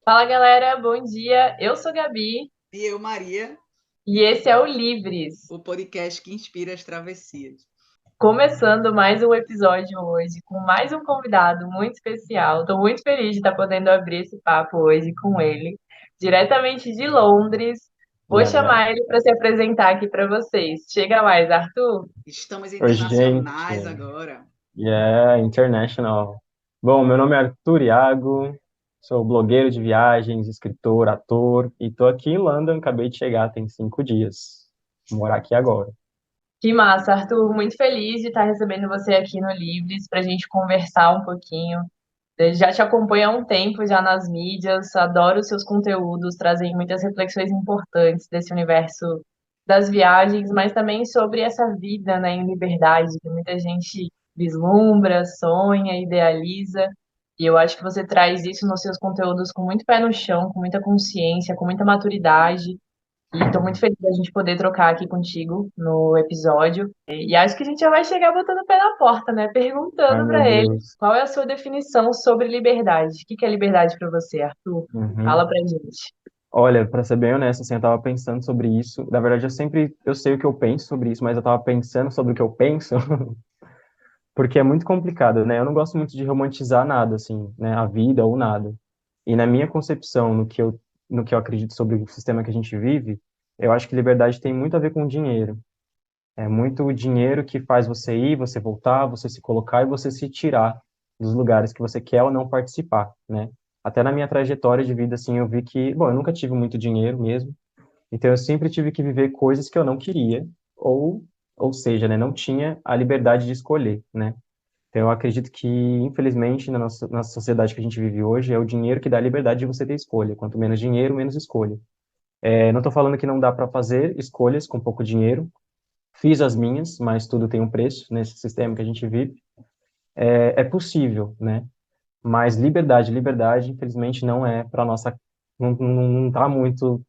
Fala galera, bom dia. Eu sou Gabi E eu, Maria, e esse é o Livres. o podcast que inspira as travessias. Começando mais um episódio hoje com mais um convidado muito especial. Estou muito feliz de estar podendo abrir esse papo hoje com ele, diretamente de Londres. Vou Yeah, yeah. chamar ele para se apresentar aqui para vocês. Chega mais, Arthur. Estamos Oi, gente. internacionais agora. Yeah, International. Bom, meu nome é Arthur Iago, sou blogueiro de viagens, escritor, ator, e tô aqui em London, acabei de chegar, tem 5 dias. Vou morar aqui agora. Que massa, Arthur. Muito feliz de estar recebendo você aqui no Livres para a gente conversar um pouquinho. Eu já te acompanho há um tempo já nas mídias, adoro os seus conteúdos, trazem muitas reflexões importantes desse universo das viagens, mas também sobre essa vida, né, em liberdade, que muita gente vislumbra, sonha, idealiza. E eu acho que você traz isso nos seus conteúdos com muito pé no chão, com muita consciência, com muita maturidade. E estou muito feliz da gente poder trocar aqui contigo no episódio. E acho que a gente já vai chegar botando o pé na porta, né? Ai, Perguntando meu para ele Deus. qual é a sua definição sobre liberdade. O que que é liberdade para você, Arthur? Uhum. Fala pra gente. Olha, para ser bem honesto, assim, eu tava pensando sobre isso. Na verdade, eu sei o que eu penso sobre isso, mas eu tava pensando sobre o que eu penso, porque é muito complicado, né? Eu não gosto muito de romantizar nada, assim, né? A vida ou nada. E na minha concepção, no que eu acredito sobre o sistema que a gente vive, eu acho que liberdade tem muito a ver com dinheiro. É muito o dinheiro que faz você ir, você voltar, você se colocar e você se tirar dos lugares que você quer ou não participar, né? Até na minha trajetória de vida, assim, eu vi que, bom, eu nunca tive muito dinheiro mesmo, então eu sempre tive que viver coisas que eu não queria, ou seja, né, não tinha a liberdade de escolher, né? Então, eu acredito que, infelizmente, na sociedade que a gente vive hoje, é o dinheiro que dá a liberdade de você ter escolha. Quanto menos dinheiro, menos escolha. Não estou falando que não dá para fazer escolhas com pouco dinheiro. Fiz as minhas, mas tudo tem um preço nesse sistema que a gente vive. É possível, né? Mas liberdade, infelizmente, não é para nossa, não está muito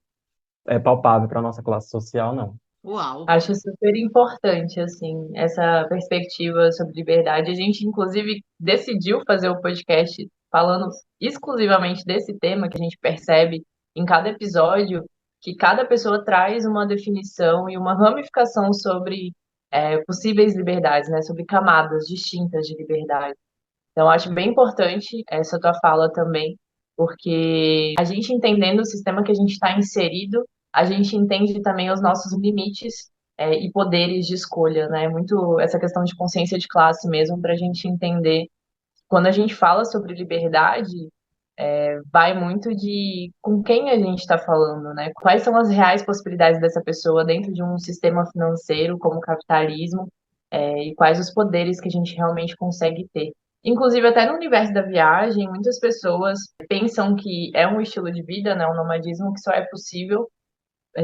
palpável para nossa classe social, não. Uau! Acho super importante, assim, essa perspectiva sobre liberdade. A gente, inclusive, decidiu fazer o podcast falando exclusivamente desse tema, que a gente percebe em cada episódio que cada pessoa traz uma definição e uma ramificação sobre possíveis liberdades, né? Sobre camadas distintas de liberdade. Então, acho bem importante essa tua fala também, porque a gente entendendo o sistema que a gente está inserido, a gente entende também os nossos limites, e poderes de escolha, né? Muito essa questão de consciência de classe mesmo, para a gente entender. Quando a gente fala sobre liberdade, vai muito de com quem a gente está falando, né? Quais são as reais possibilidades dessa pessoa dentro de um sistema financeiro como o capitalismo, e quais os poderes que a gente realmente consegue ter. Inclusive, até no universo da viagem, muitas pessoas pensam que é um estilo de vida, né, um nomadismo que só é possível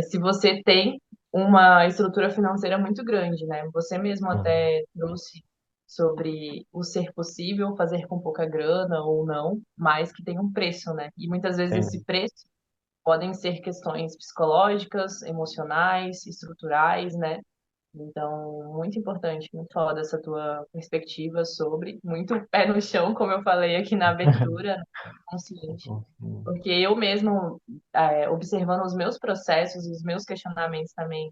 se você tem uma estrutura financeira muito grande, né? Você mesmo Uhum. até trouxe sobre o ser possível fazer com pouca grana ou não, mas que tem um preço, né? E muitas vezes esse Sim. preço podem ser questões psicológicas, emocionais, estruturais, né? Então, muito importante, muito foda essa tua perspectiva sobre, muito pé no chão, como eu falei aqui na abertura, né? Consciente. Porque eu mesmo, observando os meus processos, os meus questionamentos também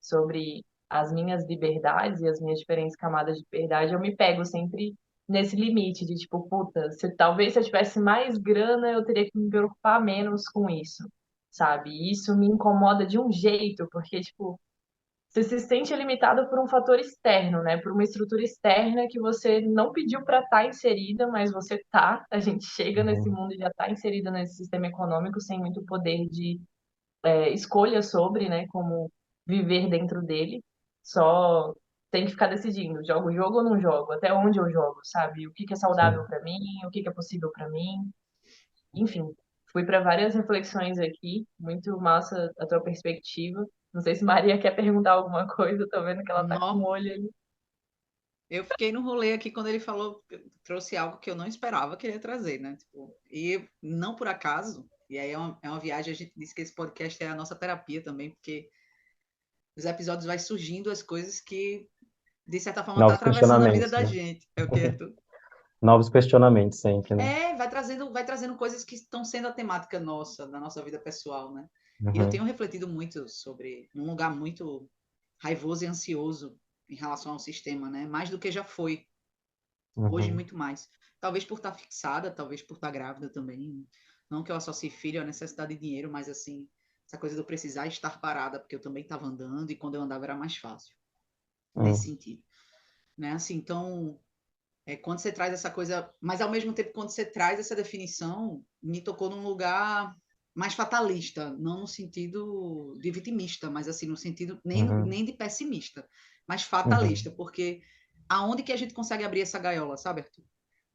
sobre as minhas liberdades e as minhas diferentes camadas de liberdade, eu me pego sempre nesse limite de tipo, puta, talvez se eu tivesse mais grana, eu teria que me preocupar menos com isso, sabe? E isso me incomoda de um jeito, porque, tipo, você se sente limitado por um fator externo, né? Por uma estrutura externa que você não pediu para estar inserida, mas você tá. A gente chega nesse Uhum. mundo e já está inserida nesse sistema econômico sem muito poder de escolha sobre, né? Como viver dentro dele. Só tem que ficar decidindo, jogo o jogo ou não jogo? Até onde eu jogo, sabe? O que que é saudável Sim. para mim? O que que é possível para mim? Enfim, fui para várias reflexões aqui, muito massa a tua perspectiva. Não sei se Maria quer perguntar alguma coisa, tô vendo que ela tá com o Nó. olho ali. Eu fiquei no rolê aqui quando ele falou, trouxe algo que eu não esperava que ele ia trazer, né? Tipo, e não por acaso, e aí é uma viagem, a gente disse que esse podcast é a nossa terapia também, porque nos episódios vai surgindo as coisas que, de certa forma, tá Novos atravessando a vida questionamentos, da né? gente. É o que, Arthur? Novos questionamentos sempre, né? Vai trazendo coisas que estão sendo a temática nossa, da nossa vida pessoal, né? E eu Uhum, tenho refletido muito sobre um lugar muito raivoso e ansioso em relação ao sistema, né? Mais do que já foi. Hoje, uhum, muito mais. Talvez por estar fixada, talvez por estar grávida também. Não que eu associe filho à necessidade de dinheiro, mas assim, essa coisa de eu precisar estar parada, porque eu também estava andando e quando eu andava era mais fácil, nesse uhum, sentido. Né? Assim, então, quando você traz essa coisa, mas ao mesmo tempo, quando você traz essa definição, me tocou num lugar mais fatalista, não no sentido de vitimista, mas assim, no sentido uhum, nem de pessimista, mas uhum, fatalista, porque aonde que a gente consegue abrir essa gaiola, sabe, Arthur?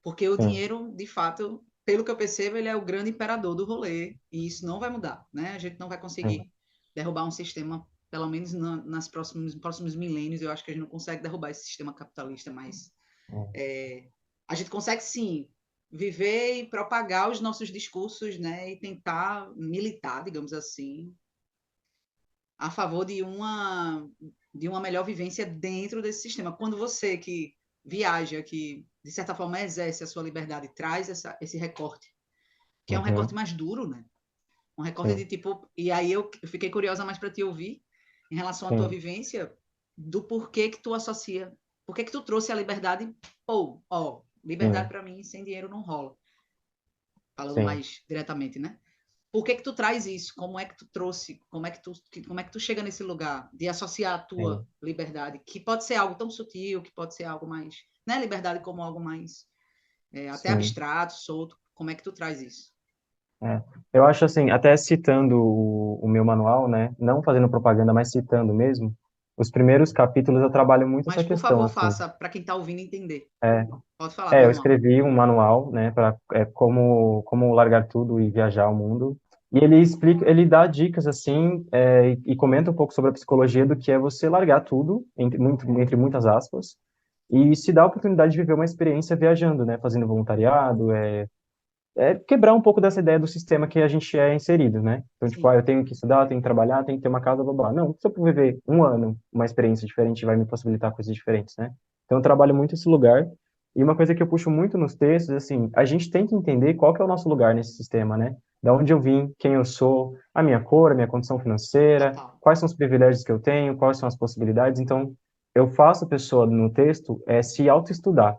Porque o sim, dinheiro, de fato, pelo que eu percebo, ele é o grande imperador do rolê, e isso não vai mudar, né? A gente não vai sim, conseguir derrubar um sistema, pelo menos nas próximos milênios, eu acho que a gente não consegue derrubar esse sistema capitalista, mas uhum, a gente consegue sim viver e propagar os nossos discursos, né, e tentar militar, digamos assim, a favor de uma melhor vivência dentro desse sistema. Quando você que viaja, que de certa forma exerce a sua liberdade, traz esse recorte, que é um recorte uhum, mais duro, né? Um recorte de sim, tipo, e aí eu fiquei curiosa mais para te ouvir em relação à tua sim, vivência do porquê que tu associa, porquê que tu trouxe a liberdade, ou, ó, liberdade sim, para mim sem dinheiro não rola, falando sim, mais diretamente, né? Por que que tu traz isso? Como é que tu trouxe? Como é que tu chega nesse lugar de associar a tua sim, liberdade, que pode ser algo tão sutil, que pode ser algo mais, né? Liberdade como algo mais até sim. abstrato, solto. Como é que tu traz isso? É. Eu acho assim, até citando o meu manual, né? Não fazendo propaganda, mas citando mesmo, os primeiros capítulos eu trabalho muito Mas, essa por questão, favor, assim. faça para quem está ouvindo entender. É, Pode falar, meu eu irmão. escrevi um manual, né, para como largar tudo e viajar ao mundo. E ele explica, ele dá dicas assim, e comenta um pouco sobre a psicologia do que é você largar tudo, entre muitas aspas, e se dar a oportunidade de viver uma experiência viajando, né, fazendo voluntariado, quebrar um pouco dessa ideia do sistema que a gente é inserido, né? Então, tipo, Sim, eu tenho que estudar, eu tenho que trabalhar, tenho que ter uma casa, blá, blá. Não, se eu viver um ano, uma experiência diferente, vai me possibilitar coisas diferentes, né? Então, eu trabalho muito esse lugar. E uma coisa que eu puxo muito nos textos, assim, a gente tem que entender qual que é o nosso lugar nesse sistema, né? Da onde eu vim, quem eu sou, a minha cor, a minha condição financeira, total. quais são os privilégios que eu tenho, quais são as possibilidades. Então, eu faço a pessoa no texto se autoestudar,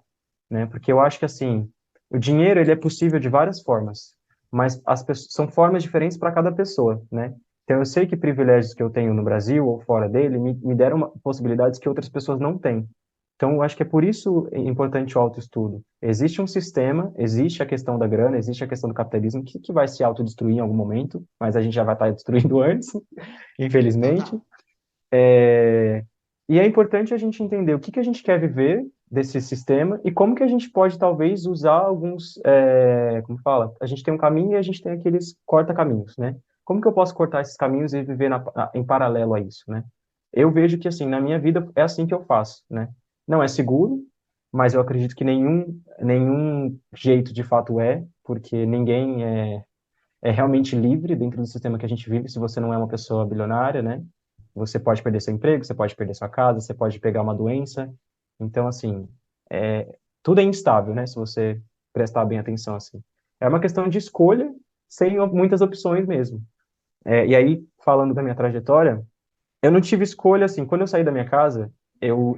né? Porque eu acho que, assim, o dinheiro, ele é possível de várias formas, mas as pessoas, são formas diferentes para cada pessoa, né? Então, eu sei que privilégios que eu tenho no Brasil ou fora dele me deram possibilidades que outras pessoas não têm. Então, eu acho que é por isso importante o autoestudo. Existe um sistema, existe a questão da grana, existe a questão do capitalismo, que vai se autodestruir em algum momento, mas a gente já vai estar destruindo antes, infelizmente. Total. É, E é importante a gente entender o que a gente quer viver desse sistema e como que a gente pode, talvez, usar alguns, como fala? A gente tem um caminho e a gente tem aqueles corta-caminhos, né? Como que eu posso cortar esses caminhos e viver em paralelo a isso, né? Eu vejo que, assim, na minha vida é assim que eu faço, né? Não é seguro, mas eu acredito que nenhum jeito de fato porque ninguém é realmente livre dentro do sistema que a gente vive se você não é uma pessoa bilionária, né? Você pode perder seu emprego, você pode perder sua casa, você pode pegar uma doença. Então, assim, tudo é instável, né? Se você prestar bem atenção, assim. É uma questão de escolha, sem muitas opções mesmo. E aí, falando da minha trajetória, eu não tive escolha, assim, quando eu saí da minha casa, eu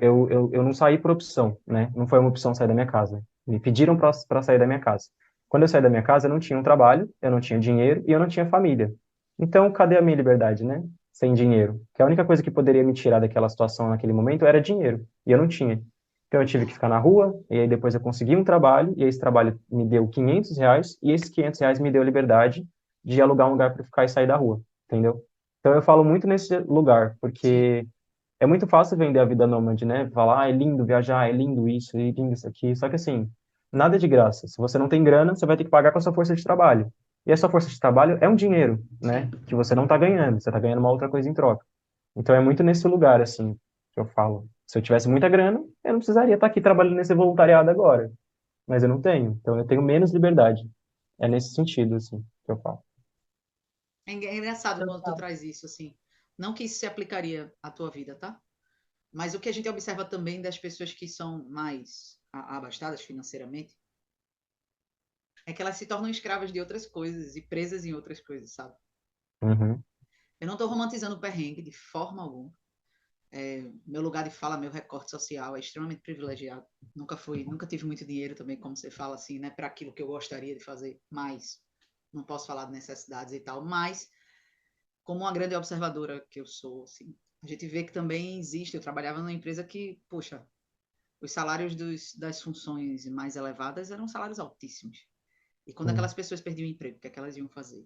não saí por opção, né? Não foi uma opção sair da minha casa. Me pediram para sair da minha casa. Quando eu saí da minha casa, eu não tinha um trabalho, eu não tinha dinheiro e eu não tinha família. Então, cadê a minha liberdade, né? Sem dinheiro. Que a única coisa que poderia me tirar daquela situação naquele momento era dinheiro, e eu não tinha. Então, eu tive que ficar na rua, e aí depois eu consegui um trabalho, e esse trabalho me deu R$ 500, e esses R$ 500 me deu a liberdade de alugar um lugar para ficar e sair da rua, entendeu? Então eu falo muito nesse lugar, Sim. porque é muito fácil vender a vida nômade, né? Falar, é lindo viajar, é lindo isso, é lindo isso aqui. Só que assim, nada é de graça. Se você não tem grana, você vai ter que pagar com a sua força de trabalho. E a sua força de trabalho é um dinheiro, né? Sim. Que você não está ganhando, você está ganhando uma outra coisa em troca. Então é muito nesse lugar, assim, que eu falo. Se eu tivesse muita grana, eu não precisaria estar aqui trabalhando nesse voluntariado agora. Mas eu não tenho. Então eu tenho menos liberdade. É nesse sentido, assim, que eu falo. É engraçado quando tu Total. traz isso, assim. Não que isso se aplicaria à tua vida, tá? Mas o que a gente observa também das pessoas que são mais abastadas financeiramente, é que elas se tornam escravas de outras coisas e presas em outras coisas, sabe? Uhum. Eu não estou romantizando o perrengue de forma alguma. Meu lugar de fala, meu recorte social é extremamente privilegiado. Nunca tive muito dinheiro também, como você fala assim, né, para aquilo que eu gostaria de fazer, mas não posso falar de necessidades e tal, mas como uma grande observadora que eu sou, assim, a gente vê que também existe, eu trabalhava numa empresa que, poxa, os salários das funções mais elevadas eram salários altíssimos. E quando Sim. aquelas pessoas perdiam o emprego, o que é que elas iam fazer?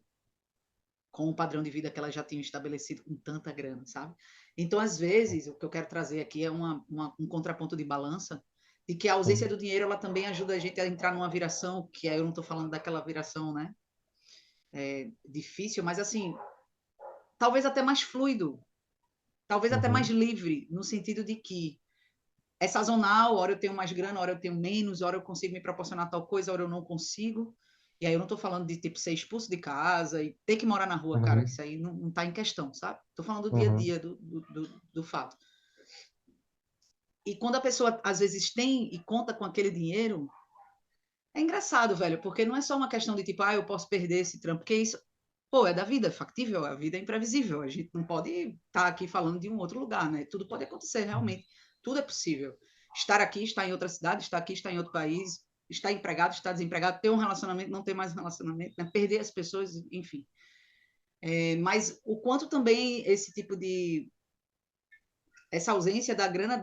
Com o padrão de vida que elas já tinham estabelecido com tanta grana, sabe? Então, às vezes, o que eu quero trazer aqui é um contraponto de balança, de que a ausência Sim. do dinheiro ela também ajuda a gente a entrar numa viração, que aí eu não estou falando daquela viração, né? Difícil, mas assim, talvez até mais fluido, talvez até mais Uhum. livre, no sentido de que é sazonal, hora eu tenho mais grana, hora eu tenho menos, hora eu consigo me proporcionar tal coisa, hora eu não consigo. E aí eu não estou falando de tipo ser expulso de casa e ter que morar na rua, cara, Uhum. isso aí não tá em questão, sabe? Estou falando do dia a Uhum. dia, do fato. E quando a pessoa às vezes tem e conta com aquele dinheiro, é engraçado, velho, porque não é só uma questão de tipo, eu posso perder esse trampo, porque isso, pô, é da vida, é factível, a vida é imprevisível, a gente não pode estar aqui falando de um outro lugar, né? Tudo pode acontecer, realmente, tudo é possível. Estar aqui, estar em outra cidade, estar aqui, estar em outro país, estar empregado, estar desempregado, ter um relacionamento, não ter mais um relacionamento, né? Perder as pessoas, enfim. Mas o quanto também esse tipo de essa ausência da grana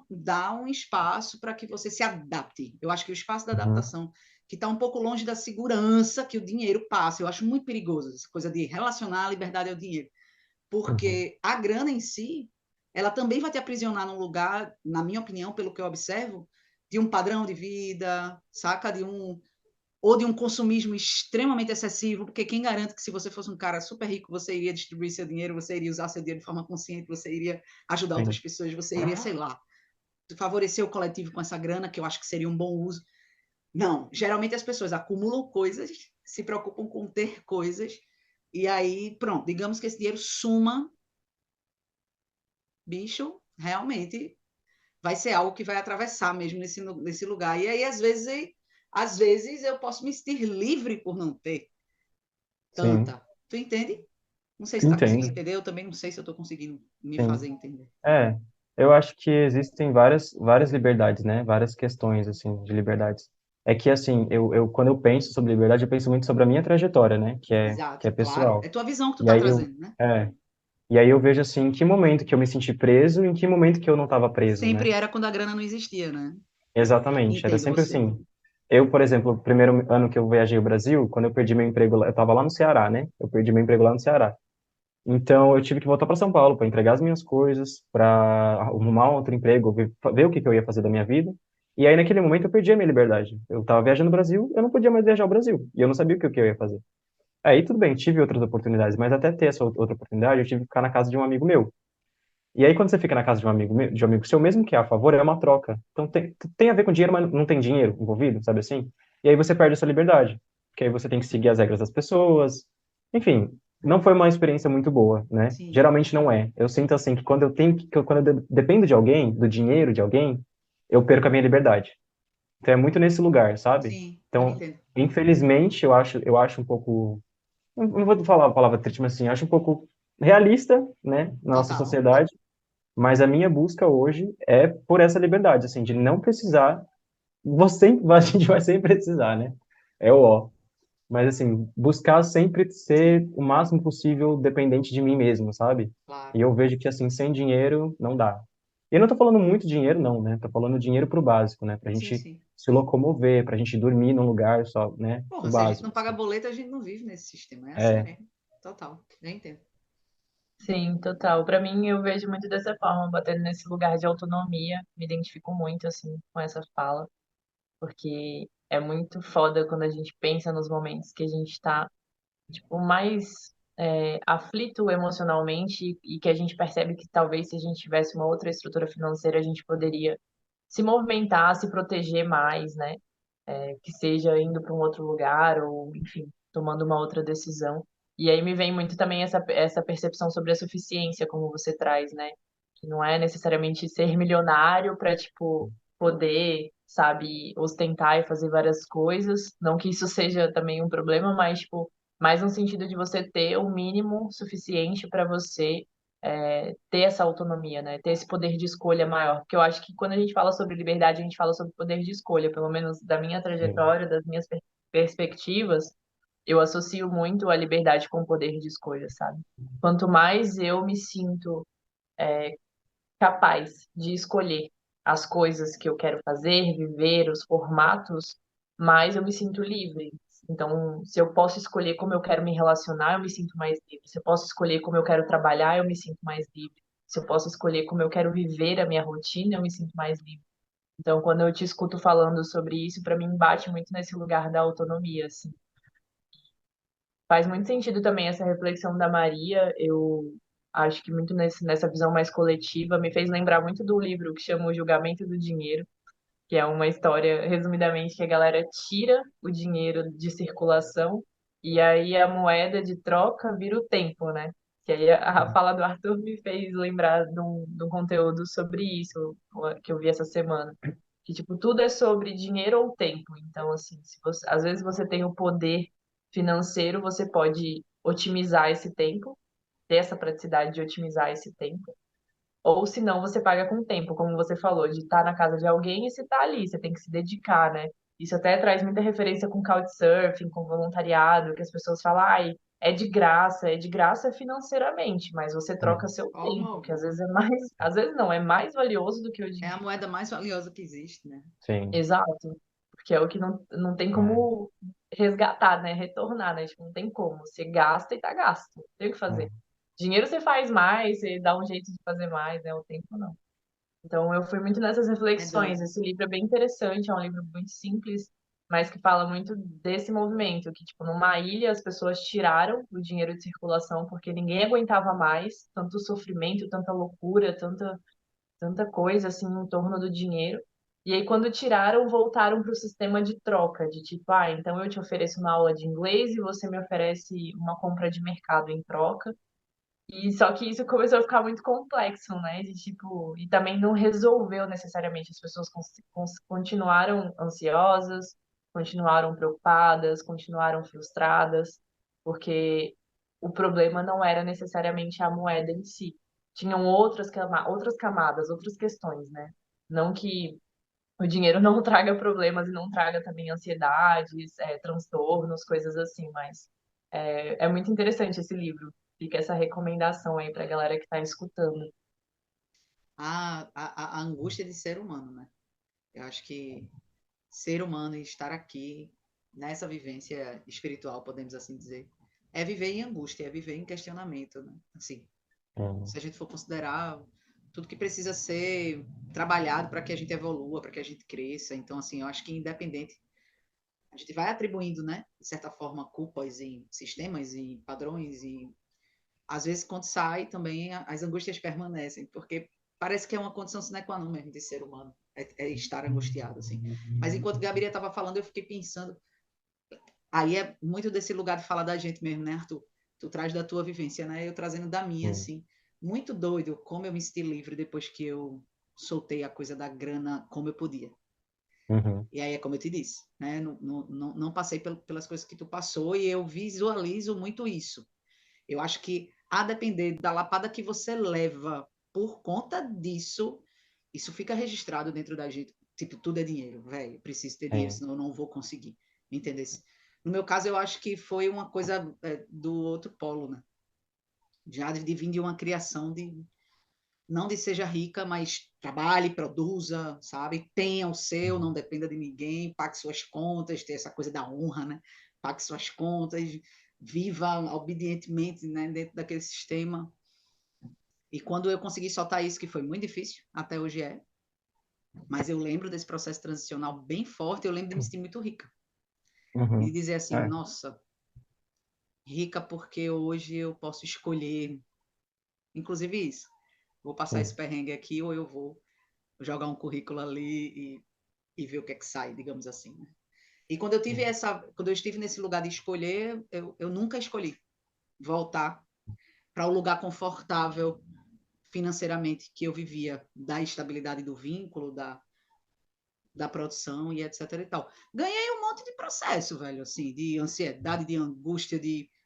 dá um espaço para que você se adapte. Eu acho que o espaço da Uhum. adaptação, que está um pouco longe da segurança que o dinheiro passa, eu acho muito perigoso essa coisa de relacionar a liberdade ao dinheiro. Uhum. Porque a grana em si, ela também vai te aprisionar num lugar, na minha opinião, pelo que eu observo, de um padrão de vida, saca? Ou de um consumismo extremamente excessivo, porque quem garante que se você fosse um cara super rico, você iria distribuir seu dinheiro, você iria usar seu dinheiro de forma consciente, você iria ajudar outras Sim. pessoas, você iria, sei lá, favorecer o coletivo com essa grana, que eu acho que seria um bom uso. Não, geralmente as pessoas acumulam coisas, se preocupam com ter coisas, e aí, pronto, digamos que esse dinheiro suma, bicho, realmente vai ser algo que vai atravessar mesmo nesse lugar. E aí, às vezes eu posso me sentir livre por não ter Sim. tanta. Tu entende? Não sei se está conseguindo Entendo. entender, eu também não sei se eu estou conseguindo me Sim. fazer entender. É, eu acho que existem várias liberdades, né? Várias questões, assim, de liberdades. É que, assim, quando eu penso sobre liberdade, eu penso muito sobre a minha trajetória, né? Que Exato, é claro. É pessoal. tua visão que tu E está aí trazendo, né? é, e aí eu vejo, assim, em que momento que eu me senti preso e em que momento que eu não estava preso, Sempre né? era quando a grana não existia, né? Exatamente. Era Entendo sempre você. assim. Eu, por exemplo, o primeiro ano que eu viajei ao Brasil, quando eu perdi meu emprego, eu estava lá no Ceará, né? Eu perdi meu emprego lá no Ceará. Então, eu tive que voltar para São Paulo para entregar as minhas coisas, para arrumar outro emprego, ver o que que eu ia fazer da minha vida. E aí, naquele momento, eu perdi a minha liberdade. Eu estava viajando no Brasil, eu não podia mais viajar ao Brasil. E eu não sabia o que eu ia fazer. Aí, tudo bem, tive outras oportunidades, mas até ter essa outra oportunidade, eu tive que ficar na casa de um amigo meu. E aí, quando você fica na casa de um amigo, de um amigo seu, mesmo que é a favor, é uma troca. Então, tem a ver com dinheiro, mas não tem dinheiro envolvido, sabe assim? E aí você perde a sua liberdade. Porque aí você tem que seguir as regras das pessoas. Enfim, não foi uma experiência muito boa, né? Sim, Geralmente não é. Eu sinto assim que quando eu tenho quando eu dependo de alguém, do dinheiro de alguém, eu perco a minha liberdade. Então é muito nesse lugar, sabe? sim, eu Então, entendo. infelizmente, eu acho um pouco, não vou falar a palavra triste, mas assim, eu acho um pouco realista, né, na nossa Total. sociedade, mas a minha busca hoje é por essa liberdade, assim, de não precisar. Você, a gente vai sempre precisar, né? É o ó. Mas, assim, buscar sempre ser o máximo possível dependente de mim mesmo, sabe? Claro. E eu vejo que, assim, sem dinheiro, não dá. E eu não tô falando muito dinheiro, não, né? Tô falando dinheiro pro básico, né? Pra Sim, gente sim. se locomover, pra gente dormir num lugar só, né? O Porra, se a gente não básico, paga assim. boleto, a gente não vive nesse sistema. É assim É, mesmo. Total. Eu entendo. Sim, total. Para mim, eu vejo muito dessa forma, batendo nesse lugar de autonomia. Me identifico muito, assim, com essa fala, porque é muito foda quando a gente pensa nos momentos que a gente tá, tipo, mais aflito emocionalmente e que a gente percebe que talvez se a gente tivesse uma outra estrutura financeira, a gente poderia se movimentar, se proteger mais, né? Que seja indo para um outro lugar ou, enfim, tomando uma outra decisão. E aí me vem muito também essa percepção sobre a suficiência, como você traz, né? Que não é necessariamente ser milionário para, tipo, poder sabe ostentar e fazer várias coisas. Não que isso seja também um problema, mas, tipo, mais no sentido de você ter o mínimo suficiente para você ter essa autonomia, né? Ter esse poder de escolha maior. Porque eu acho que quando a gente fala sobre liberdade, a gente fala sobre poder de escolha, pelo menos da minha Sim. trajetória, das minhas perspectivas, eu associo muito a liberdade com o poder de escolha, sabe? Quanto mais eu me sinto capaz de escolher as coisas que eu quero fazer, viver, os formatos, mais eu me sinto livre. Então, se eu posso escolher como eu quero me relacionar, eu me sinto mais livre. Se eu posso escolher como eu quero trabalhar, eu me sinto mais livre. Se eu posso escolher como eu quero viver a minha rotina, eu me sinto mais livre. Então, quando eu te escuto falando sobre isso, para mim bate muito nesse lugar da autonomia, assim. Faz muito sentido também essa reflexão da Maria. Eu acho que muito nessa visão mais coletiva me fez lembrar muito do livro que chama O Julgamento do Dinheiro, que é uma história, resumidamente, que a galera tira o dinheiro de circulação e aí a moeda de troca vira o tempo, né? Que aí a fala do Arthur me fez lembrar de um conteúdo sobre isso que eu vi essa semana. Que, tipo, tudo é sobre dinheiro ou tempo. Então, assim, se você, às vezes você tem o poder financeiro, você pode otimizar esse tempo, ter essa praticidade de otimizar esse tempo. Ou se não, você paga com tempo, como você falou, de estar na casa de alguém e você tá ali, você tem que se dedicar, né? Isso até traz muita referência com couchsurfing, com voluntariado, que as pessoas falam, ai, é de graça financeiramente, mas você troca É. seu Forma tempo, que às alguma. vezes é mais, às vezes não, é mais valioso do que o É a dinheiro. moeda mais valiosa que existe, né? Sim. Exato. Porque é o que não tem É. como resgatar, né? Retornar, né? Tipo, não tem como. Você gasta e tá gasto. Não tem o que fazer. É. Dinheiro você faz mais, você dá um jeito de fazer mais, né? O tempo não. Então, eu fui muito nessas É reflexões. doido. Esse livro é bem interessante, é um livro muito simples, mas que fala muito desse movimento, que, tipo, numa ilha as pessoas tiraram o dinheiro de circulação porque ninguém aguentava mais tanto sofrimento, tanta loucura, tanta coisa, assim, em torno do dinheiro. E aí, quando tiraram, voltaram para o sistema de troca, de tipo, ah, então eu te ofereço uma aula de inglês e você me oferece uma compra de mercado em troca. E só que isso começou a ficar muito complexo, né? De tipo, e também não resolveu necessariamente. As pessoas continuaram ansiosas, continuaram preocupadas, continuaram frustradas, porque o problema não era necessariamente a moeda em si. Tinham outras camadas, outras questões, né? Não que o dinheiro não traga problemas e não traga também ansiedades, transtornos, coisas assim, mas é muito interessante esse livro. Fica essa recomendação aí pra galera que tá escutando. A angústia de ser humano, né? Eu acho que ser humano e estar aqui nessa vivência espiritual, podemos assim dizer, é viver em angústia, é viver em questionamento, né? Assim, É. se a gente for considerar tudo que precisa ser trabalhado para que a gente evolua, para que a gente cresça, então assim, eu acho que independente a gente vai atribuindo, né, de certa forma, culpas em sistemas, em padrões, e às vezes quando sai também as angústias permanecem, porque parece que é uma condição sine qua non mesmo de ser humano, é estar angustiado, assim. Mas enquanto Gabriela estava falando, eu fiquei pensando, aí é muito desse lugar de falar da gente mesmo, né, Arthur? Tu traz da tua vivência, né? Eu trazendo da minha, Sim. assim. Muito doido como eu me senti livre depois que eu soltei a coisa da grana como eu podia. Uhum. E aí é como eu te disse, né? Não passei pelas coisas que tu passou e eu visualizo muito isso. Eu acho que, a depender da lapada que você leva por conta disso, isso fica registrado dentro da gente. Tipo, tudo é dinheiro, velho. Preciso ter dinheiro, Sim. senão eu não vou conseguir. Entendeu? No meu caso, eu acho que foi uma coisa do outro polo, né? Já de vir de uma criação de não de seja rica, mas trabalhe, produza, sabe? Tenha o seu, não dependa de ninguém, pague suas contas, ter essa coisa da honra, né? Pague suas contas, viva obedientemente, né, dentro daquele sistema. E quando eu consegui soltar isso, que foi muito difícil, até hoje é, mas eu lembro desse processo transicional bem forte, eu lembro de me sentir muito rica. E de Uhum. dizer assim, É. nossa, rica porque hoje eu posso escolher, inclusive isso, vou passar esse Sim. perrengue aqui ou eu vou jogar um currículo ali e ver o que é que sai, digamos assim. Né? E quando eu estive nesse lugar de escolher, eu nunca escolhi voltar para o lugar confortável financeiramente que eu vivia, da estabilidade do vínculo, da produção e etc e tal. Ganhei um monte de processo, velho, assim, de ansiedade, de angústia,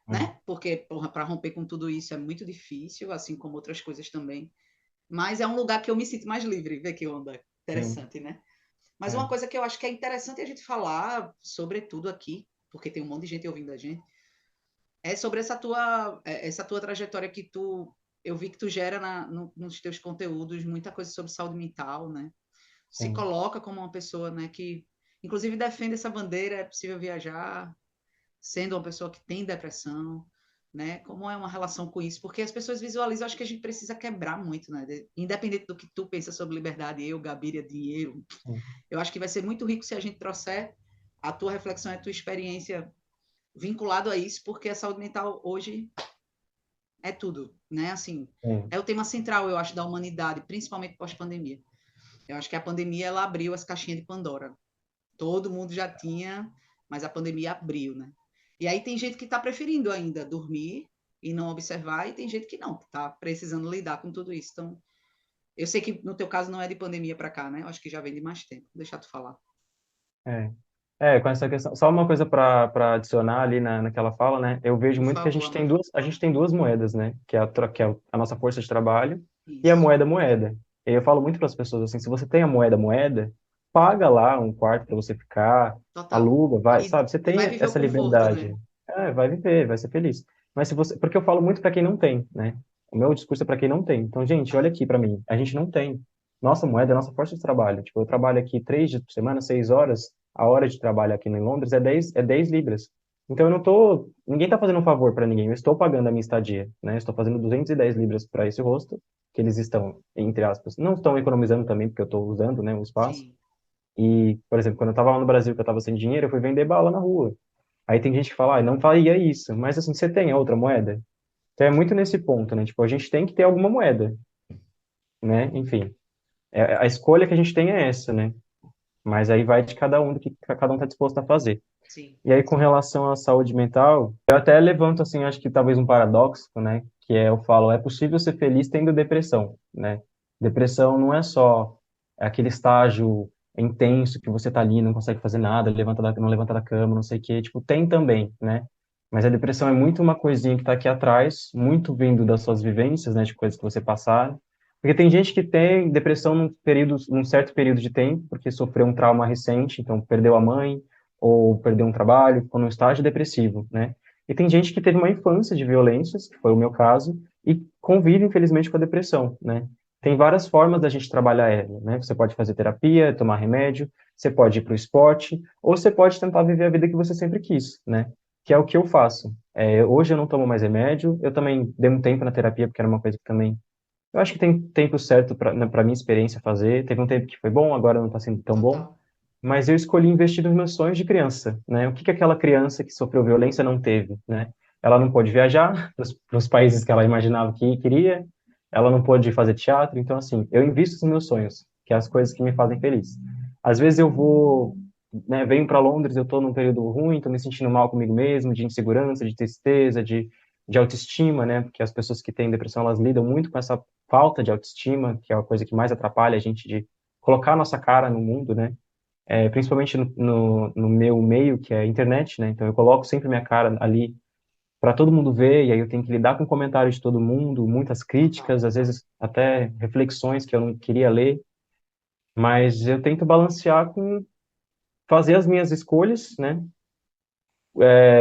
né? Porque, porra, para romper com tudo isso é muito difícil, assim como outras coisas também. Mas é um lugar que eu me sinto mais livre, vê que onda Sim, interessante, né? Mas é, uma coisa que eu acho que é interessante a gente falar, sobretudo aqui, porque tem um monte de gente ouvindo a gente, é sobre essa tua trajetória que eu vi que tu gera nos teus conteúdos muita coisa sobre saúde mental, né? Se sim. coloca como uma pessoa, né, que inclusive defende essa bandeira, é possível viajar, sendo uma pessoa que tem depressão, né? Como é uma relação com isso? Porque as pessoas visualizam, acho que a gente precisa quebrar muito, né? Independente do que tu pensa sobre liberdade, eu, Gabiria, dinheiro, Sim. eu acho que vai ser muito rico se a gente trouxer a tua reflexão e a tua experiência vinculado a isso, porque a saúde mental hoje é tudo, né? Assim, Sim. é o tema central, eu acho, da humanidade, principalmente pós-pandemia. Eu acho que a pandemia ela abriu as caixinhas de Pandora. Todo mundo já tinha, mas a pandemia abriu, né? E aí tem gente que está preferindo ainda dormir e não observar, e tem gente que não, que está precisando lidar com tudo isso. Então, eu sei que no teu caso não é de pandemia para cá, né? Eu acho que já vem de mais tempo. Deixa tu falar. É. Com essa questão, só uma coisa para adicionar ali naquela fala, né? Eu vejo Por muito que favor, amor. a gente tem duas moedas, né? Que é a nossa força de trabalho e a Isso. moeda. E eu falo muito para as pessoas assim, se você tem a moeda, paga lá um quarto para você ficar, Total. aluga, vai, E, sabe? Você e vai tem viver o essa conforto, liberdade. né? Vai viver, vai ser feliz. Mas se você, porque eu falo muito para quem não tem, né? O meu discurso é para quem não tem. Então, gente, olha Total. aqui para mim, a gente não tem. Nossa moeda é a nossa força de trabalho. Tipo, eu trabalho aqui 3 dias por semana, 6 horas. A hora de trabalho aqui em Londres é 10 libras. Então eu não tô, ninguém está fazendo um favor para ninguém. Eu estou pagando a minha estadia, né? Eu estou fazendo 210 libras para esse hostel, que eles estão, entre aspas, não estão economizando também, porque eu estou usando, né, o espaço. Sim. E, por exemplo, quando eu estava lá no Brasil, que eu estava sem dinheiro, eu fui vender bala na rua. Aí tem gente que fala, não faria isso. Mas assim, você tem a outra moeda? Então é muito nesse ponto, né? Tipo, a gente tem que ter alguma moeda, né? Enfim, a escolha que a gente tem é essa, né? Mas aí vai de cada um do que cada um está disposto a fazer. Sim. E aí, com relação à saúde mental, eu até levanto, assim, acho que talvez um paradoxo, né? Que é, eu falo, é possível ser feliz tendo depressão, né? Depressão não é só aquele estágio intenso que você tá ali, não consegue fazer nada, não levanta da cama, não sei o quê. Tipo, tem também, né? Mas a depressão é muito uma coisinha que tá aqui atrás, muito vindo das suas vivências, né? De coisas que você passaram. Porque tem gente que tem depressão num certo período de tempo, porque sofreu um trauma recente, então perdeu a mãe, ou perdeu um trabalho, ficou num estágio depressivo, né? E tem gente que teve uma infância de violências, que foi o meu caso, e convive, infelizmente, com a depressão, né? Tem várias formas da gente trabalhar ela, né? Você pode fazer terapia, tomar remédio, você pode ir para o esporte, ou você pode tentar viver a vida que você sempre quis, né? Que é o que eu faço. Hoje eu não tomo mais remédio, eu também dei um tempo na terapia, porque era uma coisa que também eu acho que tem tempo certo para minha experiência fazer. Teve um tempo que foi bom, agora não está sendo tão bom. Total. Mas eu escolhi investir nos meus sonhos de criança, né? O que que aquela criança que sofreu violência não teve, né? Ela não pôde viajar para os países que ela imaginava que queria, ela não pôde fazer teatro, então, assim, eu invisto nos meus sonhos, que é as coisas que me fazem feliz. Às vezes eu vou, né, venho para Londres, eu estou num período ruim, estou me sentindo mal comigo mesmo, de insegurança, de tristeza, de autoestima, né? Porque as pessoas que têm depressão, elas lidam muito com essa falta de autoestima, que é a coisa que mais atrapalha a gente de colocar a nossa cara no mundo, né? Principalmente no meu meio, que é a internet, né? Então eu coloco sempre minha cara ali para todo mundo ver, e aí eu tenho que lidar com comentários de todo mundo, muitas Total. críticas, às vezes até reflexões que eu não queria ler, mas eu tento balancear com fazer as minhas escolhas, né?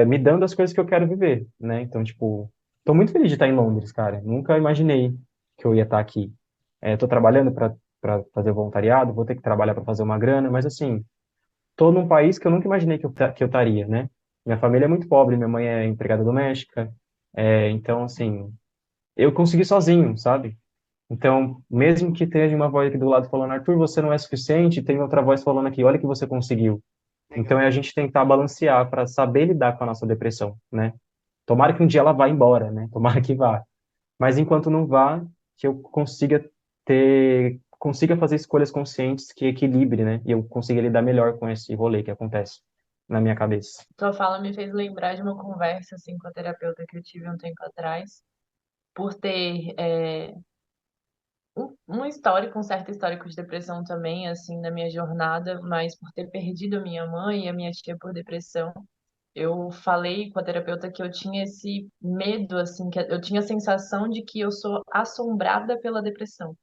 Me dando as coisas que eu quero viver, né? Então, tipo, tô muito feliz de estar em Londres, cara. Nunca imaginei que eu ia estar aqui. Tô trabalhando para fazer voluntariado, vou ter que trabalhar para fazer uma grana, mas assim, tô num país que eu nunca imaginei que eu estaria, né? Minha família é muito pobre, minha mãe é empregada doméstica, então, assim, eu consegui sozinho, sabe? Então, mesmo que tenha uma voz aqui do lado falando, Arthur, você não é suficiente, tem outra voz falando aqui, olha que você conseguiu. Então, é Legal. a gente tentar balancear para saber lidar com a nossa depressão, né? Tomara que um dia ela vá embora, né? Tomara que vá. Mas enquanto não vá, que eu consiga fazer escolhas conscientes que equilibre, né? E eu consiga lidar melhor com esse rolê que acontece na minha cabeça. Sua fala me fez lembrar de uma conversa assim com a terapeuta que eu tive um tempo atrás, por ter um histórico, um certo histórico de depressão também, assim, na minha jornada, mas por ter perdido a minha mãe e a minha tia por depressão, eu falei com a terapeuta que eu tinha esse medo, assim, que eu tinha a sensação de que eu sou assombrada pela depressão.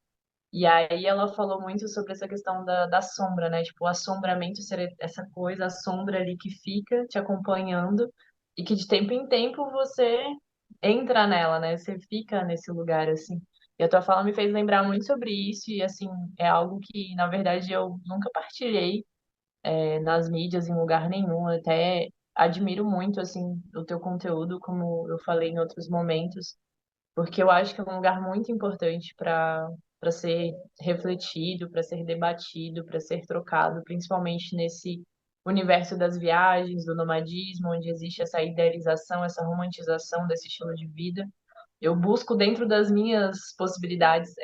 E aí ela falou muito sobre essa questão da sombra, né? Tipo, o assombramento ser essa coisa, a sombra ali que fica te acompanhando e que de tempo em tempo você entra nela, né? Você fica nesse lugar, assim. E a tua fala me fez lembrar muito sobre isso e, assim, é algo que, na verdade, eu nunca partilhei, nas mídias, em lugar nenhum. Eu até admiro muito, assim, o teu conteúdo, como eu falei em outros momentos, porque eu acho que é um lugar muito importante para ser refletido, para ser debatido, para ser trocado, principalmente nesse universo das viagens, do nomadismo, onde existe essa idealização, essa romantização desse estilo de vida. Eu busco, dentro das minhas possibilidades,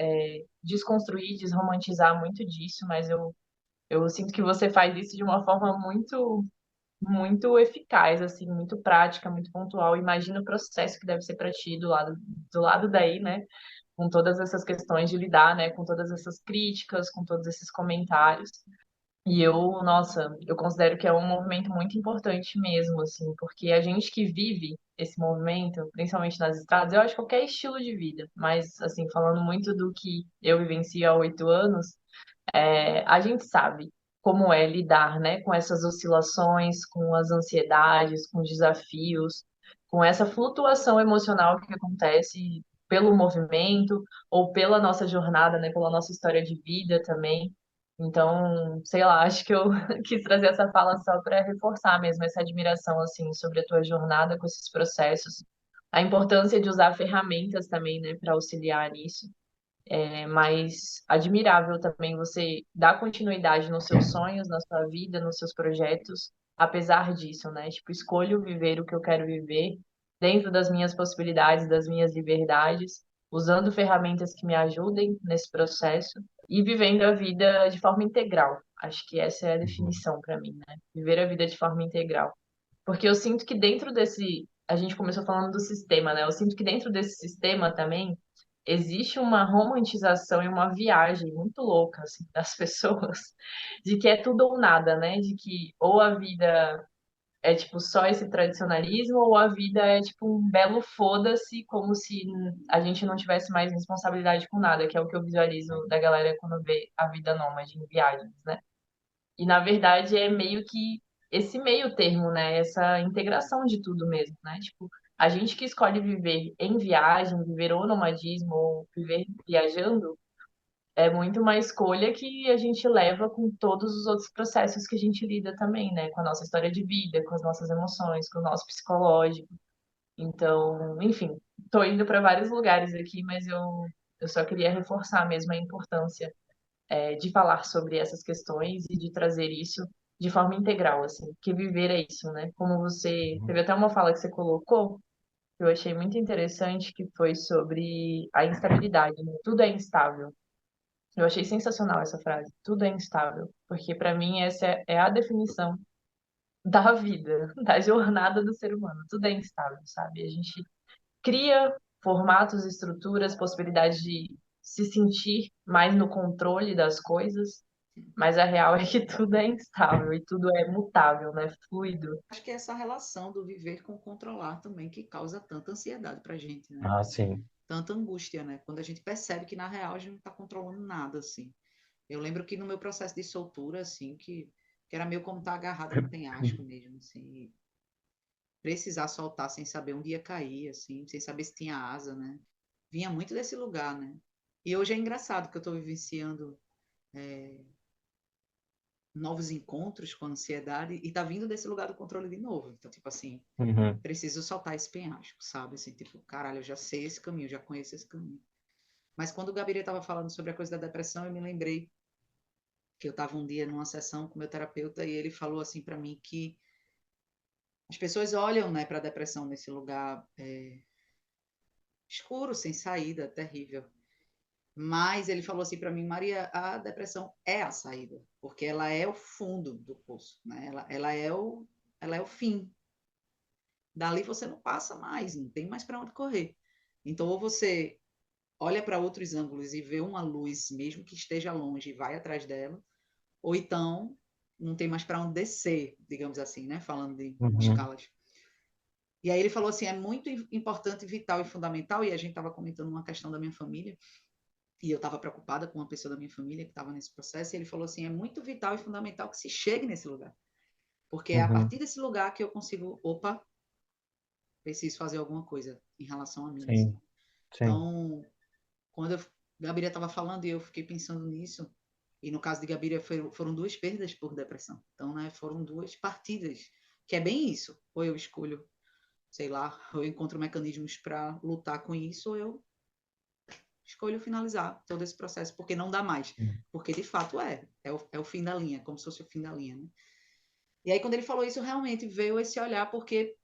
desconstruir, desromantizar muito disso, mas eu sinto que você faz isso de uma forma muito eficaz, assim, muito prática, muito pontual. Imagina o processo que deve ser para ti do lado daí, né? Com todas essas questões de lidar, né? Com todas essas críticas, com todos esses comentários. E nossa, eu considero que é um movimento muito importante mesmo, assim, porque a gente que vive esse movimento, principalmente nas estradas, eu acho que qualquer estilo de vida, mas, assim, falando muito do que eu vivencio há 8 anos, a gente sabe como é lidar, né, com essas oscilações, com as ansiedades, com os desafios, com essa flutuação emocional que acontece pelo movimento ou pela nossa jornada, né, pela nossa história de vida também. Então, sei lá, acho que eu quis trazer essa fala só para reforçar mesmo essa admiração assim sobre a tua jornada com esses processos, a importância de usar ferramentas também, né, para auxiliar nisso. Mas admirável também você dar continuidade nos seus sonhos, na sua vida, nos seus projetos, apesar disso, né? Tipo, escolho viver o que eu quero viver dentro das minhas possibilidades, das minhas liberdades, usando ferramentas que me ajudem nesse processo e vivendo a vida de forma integral. Acho que essa é a Uhum. definição para mim, né? Viver a vida de forma integral. Porque eu sinto que dentro desse. A gente começou falando do sistema, né? Eu sinto que dentro desse sistema também existe uma romantização e uma viagem muito louca, assim, das pessoas, de que é tudo ou nada, né? De que ou a vida é, tipo, só esse tradicionalismo, ou a vida é, tipo, um belo foda-se, como se a gente não tivesse mais responsabilidade com nada, que é o que eu visualizo da galera quando vê a vida nômade em viagens, né? E na verdade é meio que esse meio termo, né? Essa integração de tudo mesmo, né? Tipo, a gente que escolhe viver em viagem, viver ou nomadismo, ou viver viajando, é muito uma escolha que a gente leva com todos os outros processos que a gente lida também, né? Com a nossa história de vida, com as nossas emoções, com o nosso psicológico. Então, enfim, tô indo para vários lugares aqui, mas eu só queria reforçar mesmo a importância de falar sobre essas questões e de trazer isso de forma integral, assim, que viver é isso, né? Como você teve até uma fala que você colocou, que eu achei muito interessante, que foi sobre a instabilidade, né? Tudo é instável. Eu achei sensacional essa frase. Tudo é instável, porque para mim essa é a definição da vida, da jornada do ser humano. Tudo é instável, sabe? A gente cria formatos, estruturas, possibilidades de se sentir mais no controle das coisas, mas a real é que tudo é instável e tudo é mutável, né? Fluido. Acho que é essa relação do viver com controlar também que causa tanta ansiedade pra gente, né? Ah, sim. Tanta angústia, né? Quando a gente percebe que na real a gente não está controlando nada, assim. Eu lembro que no meu processo de soltura, assim, que era meio como estar agarrada no penhasco mesmo, assim, precisar soltar sem saber onde ia cair, assim, sem saber se tinha asa, né? Vinha muito desse lugar, né? E hoje é engraçado que eu estou vivenciando novos encontros com a ansiedade e tá vindo desse lugar do controle de novo. Então, tipo assim, Uhum. preciso soltar esse penhasco, sabe? Assim, tipo, caralho, eu já sei esse caminho, já conheço esse caminho. Mas quando o Gabriel estava falando sobre a coisa da depressão, eu me lembrei que eu estava um dia numa sessão com meu terapeuta e ele falou assim para mim que as pessoas olham, né, para a depressão nesse lugar escuro, sem saída, terrível. Mas ele falou assim para mim, Maria, a depressão é a saída, porque ela é o fundo do poço, né? Ela é o fim. Dali você não passa mais, não tem mais para onde correr. Então, ou você olha para outros ângulos e vê uma luz, mesmo que esteja longe, e vai atrás dela, ou então não tem mais para onde descer, digamos assim, né? Falando de Uhum, escalas. E aí ele falou assim, é muito importante, vital e fundamental, e a gente estava comentando uma questão da minha família, e eu estava preocupada com uma pessoa da minha família que estava nesse processo, e ele falou assim, é muito vital e fundamental que se chegue nesse lugar, porque é a uhum, partir desse lugar que eu consigo, opa, preciso fazer alguma coisa em relação a mim, assim. sim, sim, Então, quando Gabriela estava falando e eu fiquei pensando nisso, e no caso de Gabriela foram duas perdas por depressão. Então, né, foram duas partidas, que é bem isso. Ou eu escolho, sei lá, ou eu encontro mecanismos para lutar com isso, ou eu escolho finalizar todo esse processo, porque não dá mais. Porque de fato é o fim da linha, como se fosse o fim da linha, né? E aí, quando ele falou isso, realmente veio esse olhar, porque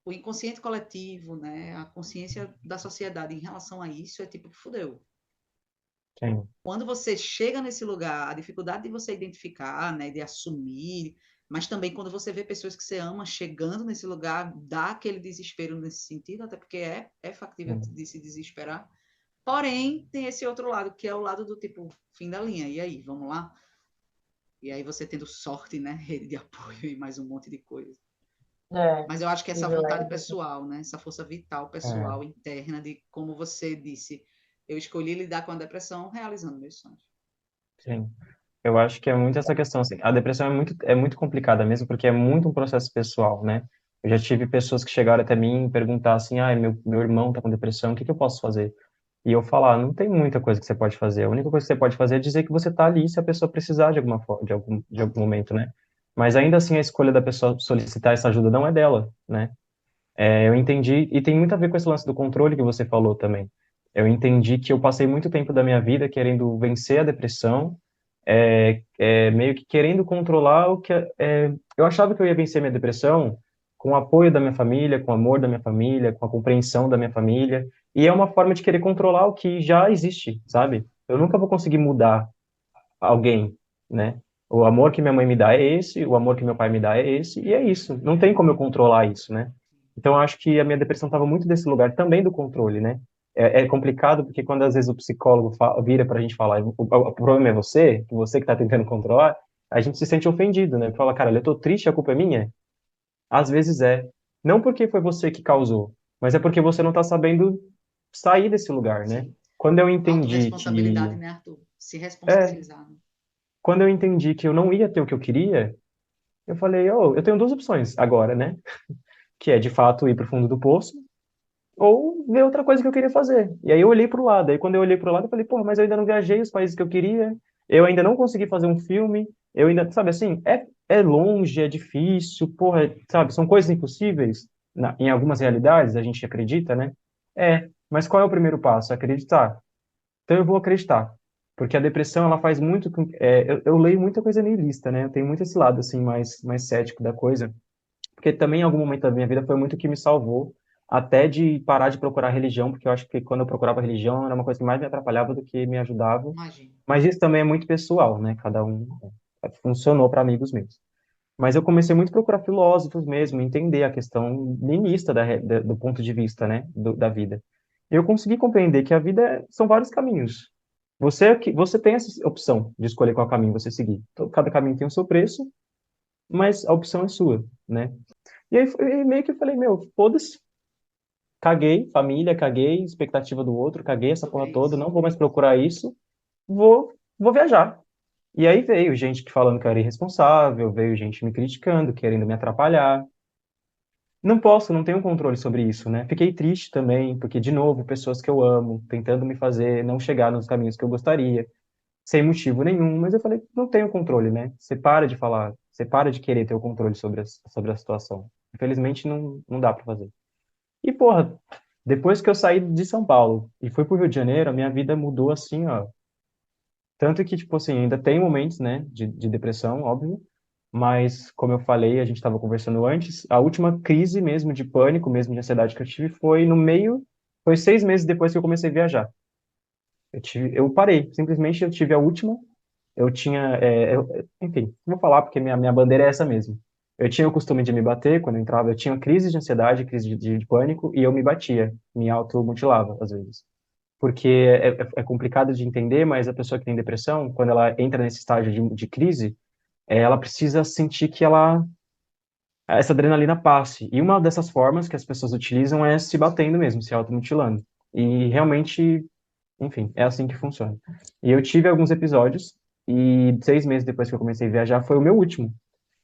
o inconsciente coletivo, né, a consciência da sociedade em relação a isso é tipo, fudeu. sim, Quando você chega nesse lugar, a dificuldade de você identificar, né, de assumir, mas também quando você vê pessoas que você ama chegando nesse lugar, dá aquele desespero nesse sentido, até porque é factível sim. de se desesperar. Porém, tem esse outro lado, que é o lado do tipo, fim da linha. E aí, vamos lá? E aí você tendo sorte, né, rede de apoio e mais um monte de coisa. É, Mas eu acho que essa vontade privilégio. pessoal, né, essa força vital É, pessoal interna de, como você disse, eu escolhi lidar com a depressão realizando meus sonhos. sim. Eu acho que é muito essa questão, assim, a depressão é muito complicada mesmo, porque é muito um processo pessoal, né? Eu já tive pessoas que chegaram até mim e perguntar assim, ah, meu irmão tá com depressão, o que que eu posso fazer? E eu falar, não tem muita coisa que você pode fazer, a única coisa que você pode fazer é dizer que você tá ali se a pessoa precisar de alguma forma, de algum Exatamente. momento, né? Mas ainda assim a escolha da pessoa solicitar essa ajuda não é dela, né? Eu entendi, e tem muito a ver com esse lance do controle que você falou também. Eu entendi que eu passei muito tempo da minha vida querendo vencer a depressão, meio que querendo controlar o que. Eu achava que eu ia vencer minha depressão com o apoio da minha família, com o amor da minha família, com a compreensão da minha família, e é uma forma de querer controlar o que já existe, sabe? Eu nunca vou conseguir mudar alguém, né? O amor que minha mãe me dá é esse, o amor que meu pai me dá é esse, e é isso. Não tem como eu controlar isso, né? Então, eu acho que a minha depressão estava muito desse lugar também do controle, né? É complicado porque quando às vezes o psicólogo vira para a gente falar, o problema é você, que você que está tentando controlar, a gente se sente ofendido, né? Fala, cara, eu tô triste, a culpa é minha? Às vezes é. Não porque foi você que causou, mas é porque você não está sabendo sair desse lugar, né? Sim. Quando eu entendi Autoresponsabilidade, que né, Arthur? Se é, responsabilizar. Né? quando eu entendi que eu não ia ter o que eu queria, eu falei, oh, eu tenho duas opções agora, né? Que é, de fato, ir para o fundo do poço ou ver outra coisa que eu queria fazer. E aí eu olhei para o lado. Aí quando eu olhei para o lado, eu falei, porra, mas eu ainda não viajei os países que eu queria, eu ainda não consegui fazer um filme, eu ainda, sabe assim, é longe, é difícil, porra, sabe, são coisas impossíveis em algumas realidades, a gente acredita, né? Mas qual é o primeiro passo? Acreditar. Então eu vou acreditar, porque a depressão ela faz muito eu leio muita coisa niilista, né? Eu tenho muito esse lado assim mais cético da coisa, porque também em algum momento da minha vida foi muito o que me salvou até de parar de procurar religião, porque eu acho que quando eu procurava religião era uma coisa que mais me atrapalhava do que me ajudava. Imagina. Mas isso também é muito pessoal, né? Cada um funcionou para amigos meus. Mas eu comecei muito a procurar filósofos mesmo, entender a questão niilista do ponto de vista, né, da vida. E eu consegui compreender que a vida são vários caminhos. Você tem essa opção de escolher qual caminho você seguir. Então, cada caminho tem o seu preço, mas a opção é sua, né? E aí meio que eu falei, meu, foda-se, caguei família, caguei expectativa do outro, caguei essa porra Sobre toda, isso. não vou mais procurar isso, vou viajar. E aí veio gente que falando que eu era irresponsável, veio gente me criticando, querendo me atrapalhar. Não posso, não tenho controle sobre isso, né? Fiquei triste também, porque, de novo, pessoas que eu amo, tentando me fazer não chegar nos caminhos que eu gostaria, sem motivo nenhum, mas eu falei, não tenho controle, né? Você para de falar, você para de querer ter o controle sobre a situação. Infelizmente, não dá para fazer. E, porra, depois que eu saí de São Paulo e fui pro Rio de Janeiro, a minha vida mudou assim, ó. Tanto que, tipo assim, ainda tem momentos, né, de depressão, óbvio, mas, como eu falei, a gente estava conversando antes, a última crise mesmo de pânico, mesmo de ansiedade que eu tive foi 6 meses depois que eu comecei a viajar. Eu parei, simplesmente eu tive a última, eu tinha, enfim, não vou falar porque minha bandeira é essa mesmo. Eu tinha o costume de me bater quando eu entrava, eu tinha crise de ansiedade, crise de pânico, e eu me batia, me automutilava, às vezes. porque é complicado de entender, mas a pessoa que tem depressão, quando ela entra nesse estágio de crise, ela precisa sentir que essa adrenalina passe. E uma dessas formas que as pessoas utilizam é se batendo mesmo, se automutilando. E realmente, enfim, é assim que funciona. E eu tive alguns episódios, e 6 meses depois que eu comecei a viajar, foi o meu último.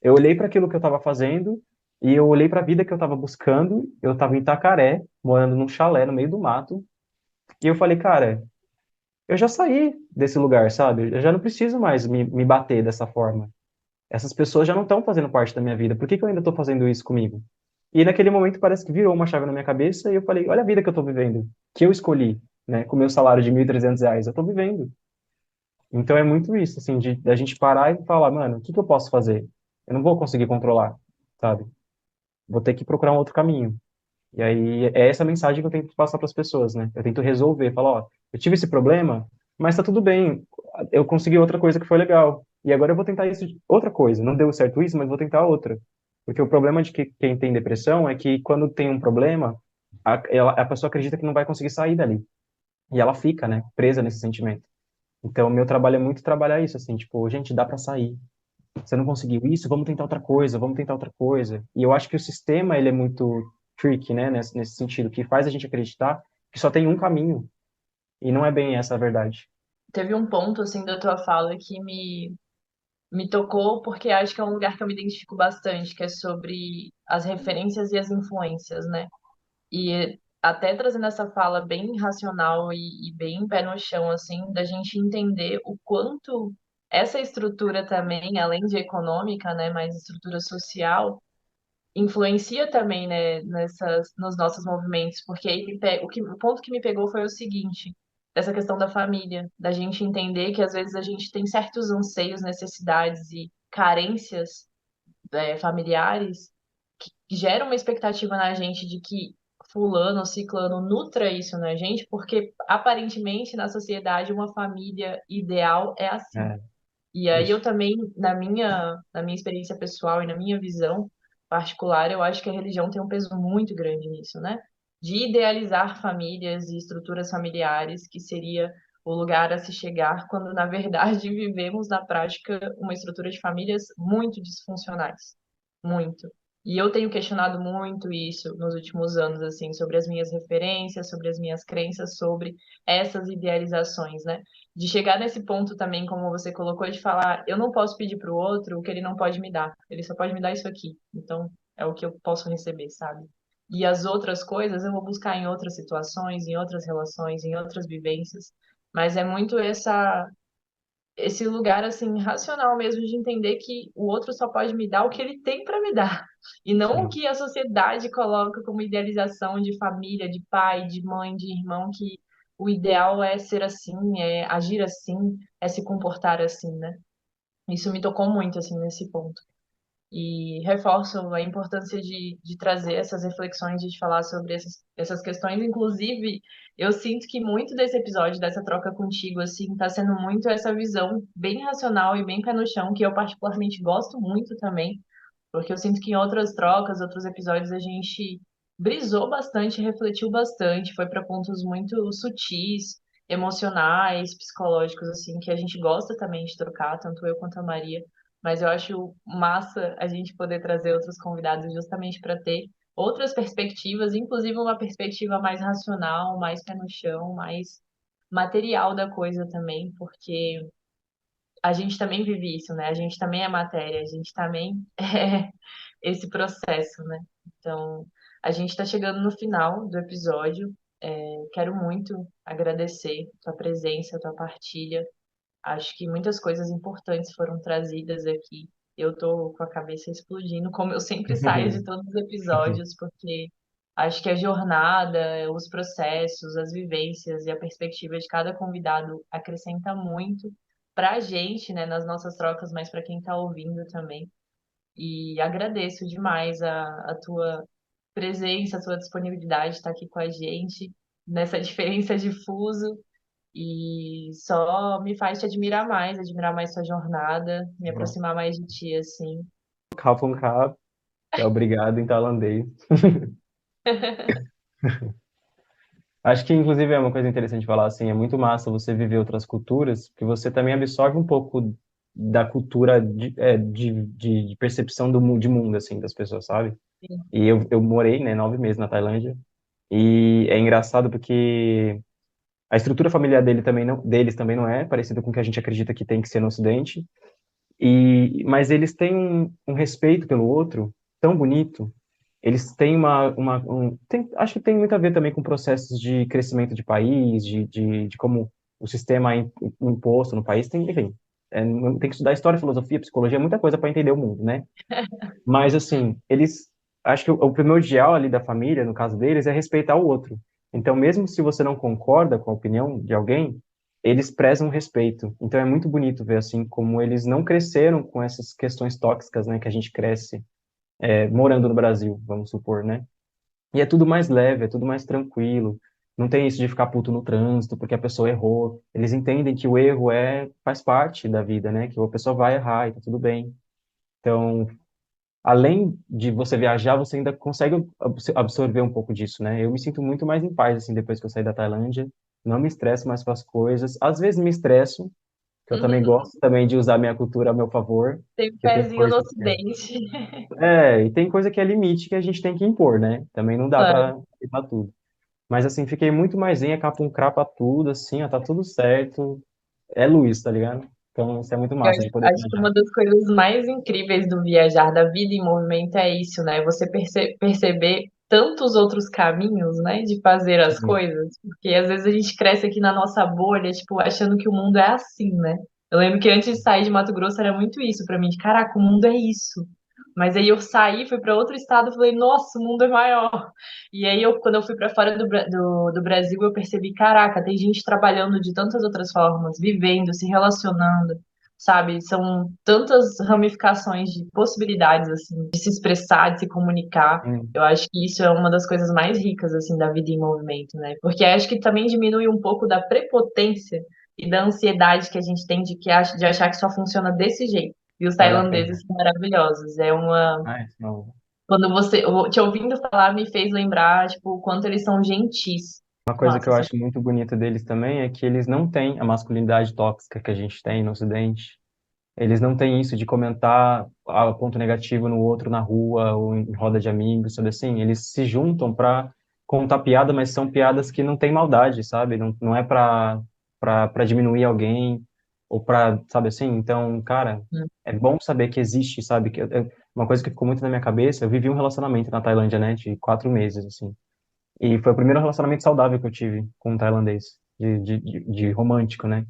Eu olhei para aquilo que eu estava fazendo, e eu olhei para a vida que eu estava buscando. Eu estava em Itacaré, morando num chalé no meio do mato, e eu falei, cara, eu já saí desse lugar, sabe? Eu já não preciso mais me bater dessa forma. Essas pessoas já não estão fazendo parte da minha vida. Por que que eu ainda estou fazendo isso comigo? E naquele momento parece que virou uma chave na minha cabeça e eu falei, olha a vida que eu estou vivendo, que eu escolhi, né? Com meu salário de R$ 1.300, eu estou vivendo. Então é muito isso, assim, de a gente parar e falar, mano, o que que eu posso fazer? Eu não vou conseguir controlar, sabe? Vou ter que procurar um outro caminho. E aí é essa mensagem que eu tento passar para as pessoas, né? Eu tento resolver, falar, ó, eu tive esse problema, mas tá tudo bem. Eu consegui outra coisa que foi legal. E agora eu vou tentar isso outra coisa. Não deu certo isso, mas vou tentar outra. Porque o problema de quem tem depressão é que quando tem um problema, a pessoa acredita que não vai conseguir sair dali. E ela fica, né, presa nesse sentimento. Então, o meu trabalho é muito trabalhar isso, assim, tipo, gente, dá para sair. Você não conseguiu isso, vamos tentar outra coisa, vamos tentar outra coisa. E eu acho que o sistema, ele é muito tricky, né, nesse sentido, que faz a gente acreditar que só tem um caminho, e não é bem essa a verdade. Teve um ponto, assim, da tua fala que me tocou, porque acho que é um lugar que eu me identifico bastante, que é sobre as referências e as influências, né? E até trazendo essa fala bem racional e bem pé no chão, assim, da gente entender o quanto essa estrutura também, além de econômica, né, mas estrutura social, influencia também, né, nos nossos movimentos, porque aí o ponto que me pegou foi o seguinte, dessa questão da família, da gente entender que às vezes a gente tem certos anseios, necessidades e carências, familiares que geram uma expectativa na gente de que fulano ou ciclano nutra isso na gente, porque aparentemente na sociedade uma família ideal é assim. É, E aí eu isso. também, na minha experiência pessoal e na minha visão particular, eu acho que a religião tem um peso muito grande nisso, né? De idealizar famílias e estruturas familiares, que seria o lugar a se chegar, quando na verdade vivemos na prática uma estrutura de famílias muito disfuncionais. Muito. E eu tenho questionado muito isso nos últimos anos, assim, sobre as minhas referências, sobre as minhas crenças, sobre essas idealizações, né? De chegar nesse ponto também, como você colocou, de falar, eu não posso pedir para o outro o que ele não pode me dar. Ele só pode me dar isso aqui. Então, é o que eu posso receber, sabe? E as outras coisas eu vou buscar em outras situações, em outras relações, em outras vivências. Mas é muito esse lugar assim racional mesmo de entender que o outro só pode me dar o que ele tem para me dar e não o Sim. que a sociedade coloca como idealização de família, de pai, de mãe, de irmão, que o ideal é ser assim, é agir assim, é se comportar assim, né? Isso me tocou muito assim nesse ponto. E reforço a importância de trazer essas reflexões, de falar sobre essas questões. Inclusive, eu sinto que muito desse episódio, dessa troca contigo, assim, está sendo muito essa visão bem racional e bem pé no chão, que eu particularmente gosto muito também, porque eu sinto que em outras trocas, outros episódios, a gente brisou bastante, refletiu bastante, foi para pontos muito sutis, emocionais, psicológicos, assim, que a gente gosta também de trocar, tanto eu quanto a Maria. Mas eu acho massa a gente poder trazer outros convidados justamente para ter outras perspectivas, inclusive uma perspectiva mais racional, mais pé no chão, mais material da coisa também, porque a gente também vive isso, né? A gente também é matéria, a gente também é esse processo, né? Então, a gente está chegando no final do episódio. Quero muito agradecer tua presença, tua partilha. Acho que muitas coisas importantes foram trazidas aqui. Eu tô com a cabeça explodindo, como eu sempre saio de todos os episódios, porque acho que a jornada, os processos, as vivências e a perspectiva de cada convidado acrescenta muito para a gente, né, nas nossas trocas, mas para quem está ouvindo também. E agradeço demais a tua presença, a tua disponibilidade de estar aqui com a gente nessa diferença de fuso. E só me faz te admirar mais sua jornada, me Bom, aproximar mais de ti, assim. Kapun Kap, é obrigado em tailandês. Acho que, inclusive, é uma coisa interessante falar assim, é muito massa você viver outras culturas, porque você também absorve um pouco da cultura de percepção de mundo, assim, das pessoas, sabe? Sim. E eu morei, né, 9 meses na Tailândia, e é engraçado porque a estrutura familiar deles também não é parecida com o que a gente acredita que tem que ser no Ocidente, mas eles têm um respeito pelo outro tão bonito. Eles têm acho que tem muito a ver também com processos de crescimento de país, de como o sistema é imposto no país. Tem, enfim, tem que estudar história, filosofia, psicologia, muita coisa para entender o mundo, né? Mas, assim, acho que o primordial ali da família, no caso deles, é respeitar o outro. Então, mesmo se você não concorda com a opinião de alguém, eles prezam respeito. Então, é muito bonito ver, assim, como eles não cresceram com essas questões tóxicas, né, que a gente cresce, morando no Brasil, vamos supor, né? E é tudo mais leve, é tudo mais tranquilo. Não tem isso de ficar puto no trânsito porque a pessoa errou. Eles entendem que o erro faz parte da vida, né? Que a pessoa vai errar e tá tudo bem. Então, além de você viajar, você ainda consegue absorver um pouco disso, né? Eu me sinto muito mais em paz, assim, depois que eu saí da Tailândia. Não me estresso mais com as coisas. Às vezes me estresso, que eu também gosto também de usar minha cultura a meu favor, Tem um porque tem pezinho no coisa Ocidente. e tem coisa que é limite que a gente tem que impor, né? Também não dá Claro. para evitar tudo. Mas, assim, fiquei muito mais em capum crapa tudo, assim, ó, tá tudo certo. É Luiz, tá ligado? Então, isso é muito Eu massa de poder acho que viajar. uma das coisas mais incríveis do viajar, da vida em movimento, é isso, né? Você perceber tantos outros caminhos, né, de fazer as Sim. coisas. Porque às vezes a gente cresce aqui na nossa bolha, tipo, achando que o mundo é assim, né? Eu lembro que antes de sair de Mato Grosso era muito isso pra mim, de caraca, o mundo é isso. Mas aí eu saí, fui pra outro estado, e falei, nossa, o mundo é maior. E aí quando eu fui pra fora do Brasil, eu percebi, caraca, tem gente trabalhando de tantas outras formas, vivendo, se relacionando, sabe? São tantas ramificações de possibilidades, assim, de se expressar, de se comunicar. Sim. Eu acho que isso é uma das coisas mais ricas, assim, da vida em movimento, né? Porque acho que também diminui um pouco da prepotência e da ansiedade que a gente tem de achar que só funciona desse jeito. E os Vale a pena. tailandeses são maravilhosos. É uma. Ah, não. Quando te ouvindo falar, me fez lembrar, tipo, o quanto eles são gentis. Uma coisa que Nossa, eu são. acho muito bonita deles também é que eles não têm a masculinidade tóxica que a gente tem no Ocidente. Eles não têm isso de comentar ponto negativo no outro na rua ou em roda de amigos, sabe assim? Eles se juntam para contar piada, mas são piadas que não têm maldade, sabe? Não é para diminuir alguém ou para, sabe assim? Então, cara, é bom saber que existe, sabe? Uma coisa que ficou muito na minha cabeça, eu vivi um relacionamento na Tailândia, né, de 4 meses, assim. E foi o primeiro relacionamento saudável que eu tive com um tailandês, de romântico, né?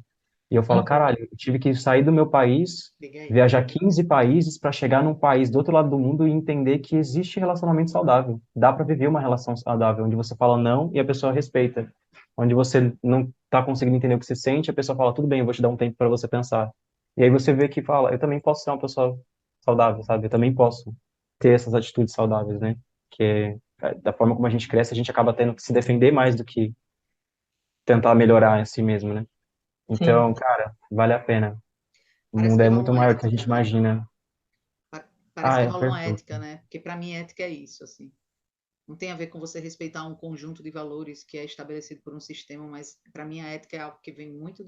E eu falo, Uhum. caralho, eu tive que sair do meu país, Diga aí. viajar 15 países para chegar num país do outro lado do mundo e entender que existe relacionamento saudável. Dá para viver uma relação saudável, onde você fala não e a pessoa respeita. Onde você não tá conseguindo entender o que você sente, a pessoa fala, tudo bem, eu vou te dar um tempo para você pensar. E aí você vê que fala, eu também posso ser uma pessoa saudável, sabe? Eu também posso ter essas atitudes saudáveis, né? Da forma como a gente cresce, a gente acaba tendo que se defender mais do que tentar melhorar a si mesmo, né? Sim, Então, cara, vale a pena. O Parece mundo que é rola muito uma maior do que a ética, gente né? imagina. Parece Ah, que é rola uma perfeito. ética, né? Porque para mim ética é isso, assim. Não tem a ver com você respeitar um conjunto de valores que é estabelecido por um sistema, mas para mim a ética é algo que vem muito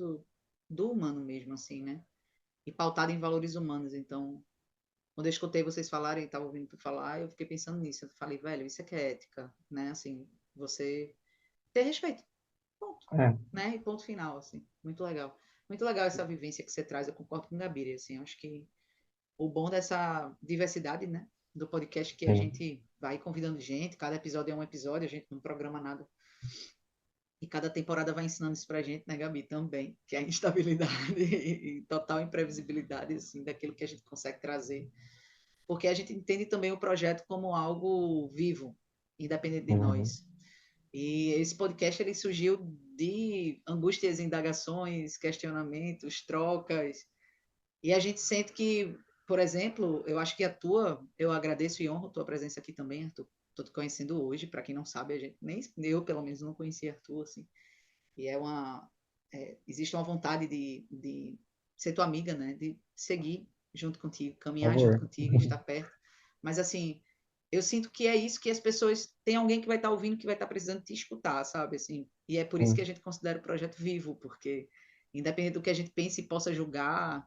do humano mesmo, assim, né? E pautado em valores humanos. Então, quando eu escutei vocês falarem, estava ouvindo tu falar, eu fiquei pensando nisso. Eu falei, velho, isso é que é ética, né? Assim, você ter respeito, ponto, É, né? E ponto final, assim. Muito legal. Muito legal essa vivência que você traz. Eu concordo com o Gabiri, assim. Eu acho que o bom dessa diversidade, né? Do podcast que a sim. gente vai convidando gente, cada episódio é um episódio, a gente não programa nada. E cada temporada vai ensinando isso pra gente, né, Gabi? Também, que é a instabilidade e total imprevisibilidade, assim, daquilo que a gente consegue trazer. Porque a gente entende também o projeto como algo vivo, independente de Uhum. nós. E esse podcast, ele surgiu de angústias, indagações, questionamentos, trocas, e a gente sente que, por exemplo, eu acho que eu agradeço e honro a tua presença aqui também, Arthur. Estou te conhecendo hoje, para quem não sabe, a gente, nem eu, pelo menos, não conhecia Arthur, assim. E existe uma vontade de ser tua amiga, né? De seguir junto contigo, Por caminhar junto favor. contigo, estar perto. Mas, assim, eu sinto que é isso que as pessoas... Tem alguém que vai estar ouvindo, que vai estar precisando te escutar, sabe? Assim, e é por isso que Sim, a gente considera o projeto vivo, porque independente do que a gente pense e possa julgar,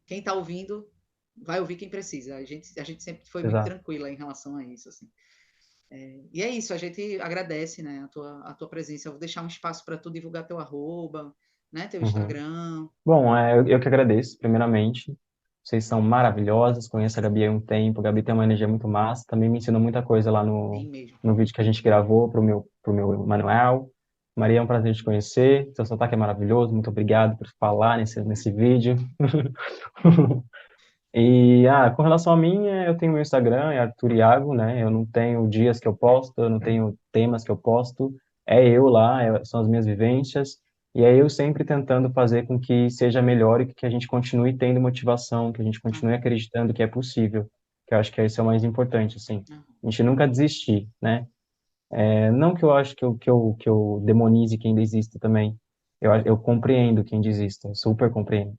quem está ouvindo vai ouvir quem precisa. A gente sempre foi muito exato. tranquila em relação a isso, assim. E é isso, a gente agradece, né, a tua presença. Eu vou deixar um espaço para tu divulgar teu arroba, né, teu Uhum. Instagram. Bom, eu que agradeço, primeiramente. Vocês são maravilhosas, conheço a Gabi há um tempo. A Gabi tem uma energia muito massa, também me ensinou muita coisa lá Tem mesmo. no vídeo que a gente gravou pro meu manual. Maria, é um prazer te conhecer. Seu sotaque é maravilhoso, muito obrigado por falar nesse vídeo. E, com relação a mim, eu tenho meu Instagram, é Arthur Iago, né? Eu não tenho dias que eu posto, eu não tenho temas que eu posto, é eu lá, são as minhas vivências, e é eu sempre tentando fazer com que seja melhor e que a gente continue tendo motivação, que a gente continue Aham, acreditando que é possível, que eu acho que esse é o mais importante, assim. aham. A gente nunca desistir, né? Não que eu acho que eu demonize quem desista também. Eu compreendo quem desista, eu super compreendo.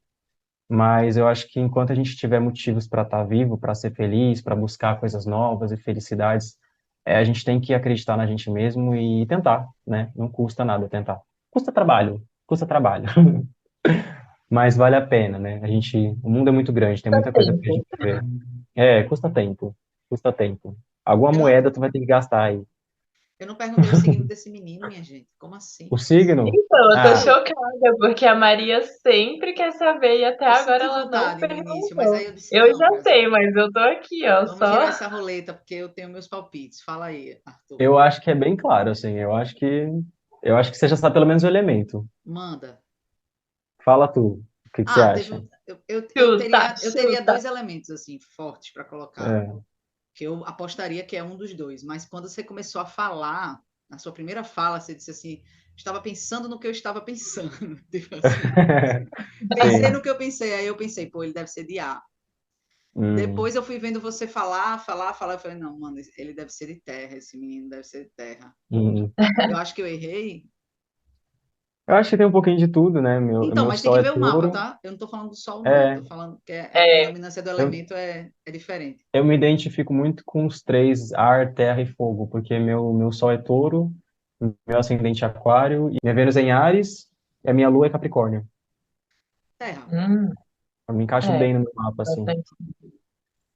Mas eu acho que enquanto a gente tiver motivos para estar vivo, para ser feliz, para buscar coisas novas e felicidades, a gente tem que acreditar na gente mesmo e tentar, né? Não custa nada tentar. Custa trabalho, mas vale a pena, né? O mundo é muito grande, tem Dá muita coisa pra tempo. gente ver. Custa tempo. Alguma Eu não, moeda tu vai ter que gastar aí. eu não perguntei o signo desse menino, minha gente. Como assim? O signo? Então, eu tô Ah, Juro, chocada, porque a Maria sempre quer saber e até eu agora senti ela não vontade no início, mas perguntou. aí eu disse, Eu não, já Brasil. sei, mas eu tô aqui, ó, Vamos girar só. essa roleta, porque eu tenho meus palpites. Fala aí, Arthur. eu acho que é bem claro, assim. Eu acho que você já sabe pelo menos o elemento. Manda. Fala tu. O que que você Teve, acha? eu Chuta, teria, eu teria chuta. dois elementos assim fortes para colocar, É. que eu apostaria que é um dos dois, mas quando você começou a falar, na sua primeira fala, você disse assim, estava pensando no que eu estava pensando, tipo assim. Pensei no Sim. que eu pensei, aí eu pensei, pô, ele deve ser de A. Hum, Depois eu fui vendo você falar, eu falei, não, mano, ele deve ser de terra, esse menino deve ser de terra. hum. Eu acho que eu errei. Eu acho que tem um pouquinho de tudo, né? Meu, Então, meu mas tem sol que é ver o mapa, touro. tá? Eu não tô falando do sol, não. É, Tô falando que a É, predominância do eu, elemento é diferente. eu me identifico muito com os três, ar, terra e fogo, porque meu sol é touro, meu ascendente é aquário, e minha Vênus é em Áries, e a minha lua é Capricórnio. Terra. hum, Eu me encaixo é, bem no meu mapa, assim. bastante.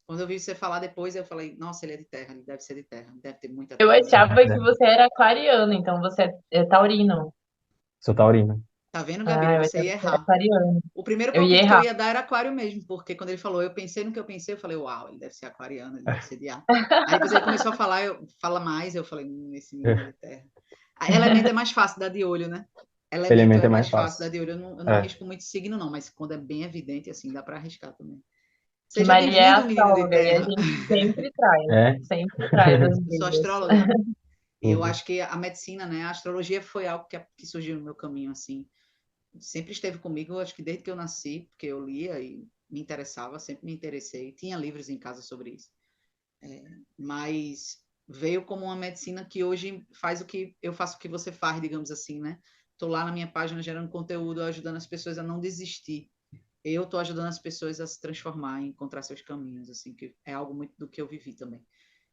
Quando eu vi você falar depois, eu falei, nossa, ele é de terra, ele deve ser de terra, deve ter muita Eu terra nele. achava que É, você era aquariano, então você é taurino. sou taurino. Tá vendo, Gabi? Ah, eu Você achava ia que você era errar. aquariano. O primeiro Eu ia palpite que eu errar. ia dar era aquário mesmo, porque quando ele falou, eu pensei no que eu pensei, eu falei, uau, ele deve ser aquariano, ele deve ser de ar. Aí depois ele começou a falar, fala mais, eu falei, esse menino é de terra. A elemento é mais fácil dar de olho, né? Elemento Elemento é é mais mais fácil dar fácil. de olho. Eu não É, arrisco muito signo, não, mas quando é bem evidente, assim, dá para arriscar também. Que Seja Maria é bem-vindo, menino de astróloga e a terra. gente é. sempre traz as Eu sou brigas. astróloga. E eu Uhum. acho que a medicina, né, a astrologia foi algo que surgiu no meu caminho, assim. Sempre esteve comigo, acho que desde que eu nasci, porque eu lia e me interessava, sempre me interessei. Tinha livros em casa sobre isso. Mas veio como uma medicina que hoje faz o que eu faço, o que você faz, digamos assim, né? Estou lá na minha página gerando conteúdo, ajudando as pessoas a não desistir. Eu estou ajudando as pessoas a se transformar, a encontrar seus caminhos, assim, que é algo muito do que eu vivi também.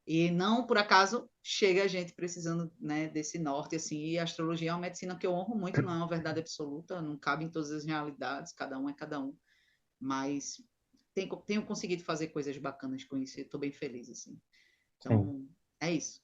E não por acaso chega a gente precisando, né, desse norte, assim, e a astrologia é uma medicina que eu honro muito, não é uma verdade absoluta, não cabe em todas as realidades, cada um é cada um, mas tenho conseguido fazer coisas bacanas com isso e estou bem feliz, assim. Sim. Então, é isso.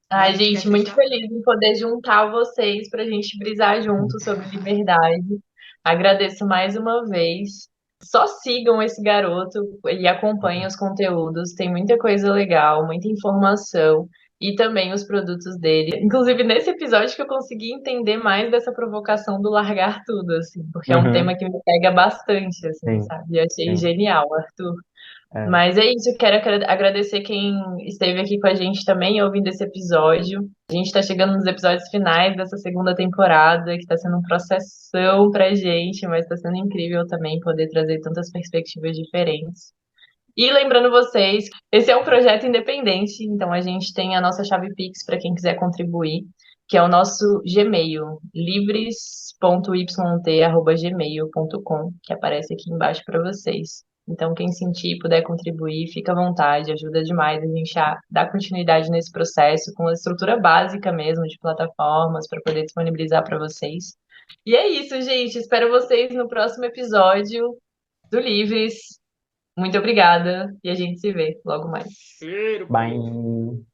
Ai, Maria, tu quer gente, muito fechar? feliz em poder juntar vocês para a gente brisar junto sobre liberdade. Agradeço mais uma vez. Só sigam esse garoto e acompanhem os conteúdos. Tem muita coisa legal, muita informação e também os produtos dele. Inclusive, nesse episódio que eu consegui entender mais dessa provocação do largar tudo, assim, porque é um tema Uhum. que me pega bastante, assim, Sim, sabe? E achei sim. genial, Arthur. É. Mas é isso, quero agradecer quem esteve aqui com a gente também ouvindo esse episódio. A gente está chegando nos episódios finais dessa segunda temporada, que está sendo um processão pra gente, mas está sendo incrível também poder trazer tantas perspectivas diferentes. E lembrando vocês, esse é um projeto independente, então a gente tem a nossa chave Pix para quem quiser contribuir, que é o nosso Gmail, livres.yt@gmail.com, que aparece aqui embaixo para vocês. Então, quem sentir e puder contribuir, fica à vontade, ajuda demais a gente a dar continuidade nesse processo, com a estrutura básica mesmo de plataformas para poder disponibilizar para vocês. E é isso, gente. Espero vocês no próximo episódio do Livres. Muito obrigada e a gente se vê logo mais. Cheiro, povo. Bye.